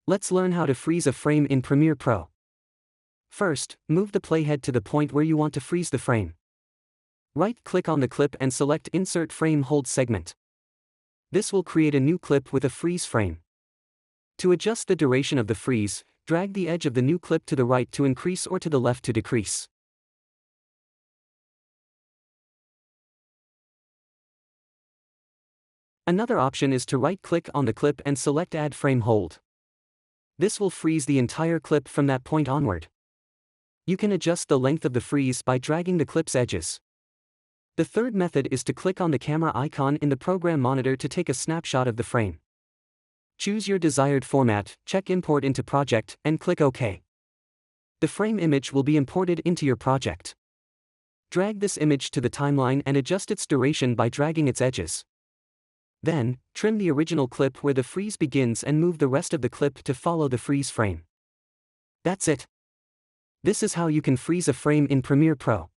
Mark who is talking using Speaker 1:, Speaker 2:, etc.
Speaker 1: Let's learn how to freeze a frame in Premiere Pro. First, move the playhead to the point where you want to freeze the frame. Right-click on the clip and select Insert Frame Hold Segment. This will create a new clip with a freeze frame. To adjust the duration of the freeze, drag the edge of the new clip to the right to increase or to the left to decrease. Another option is to right-click on the clip and select Add Frame Hold. This will freeze the entire clip from that point onward. You can adjust the length of the freeze by dragging the clip's edges. The third method is to click on the camera icon in the program monitor to take a snapshot of the frame. Choose your desired format, check Import into Project, and click OK. The frame image will be imported into your project. Drag this image to the timeline and adjust its duration by dragging its edges. Then, trim the original clip where the freeze begins and move the rest of the clip to follow the freeze frame. That's it. This is how you can freeze a frame in Premiere Pro.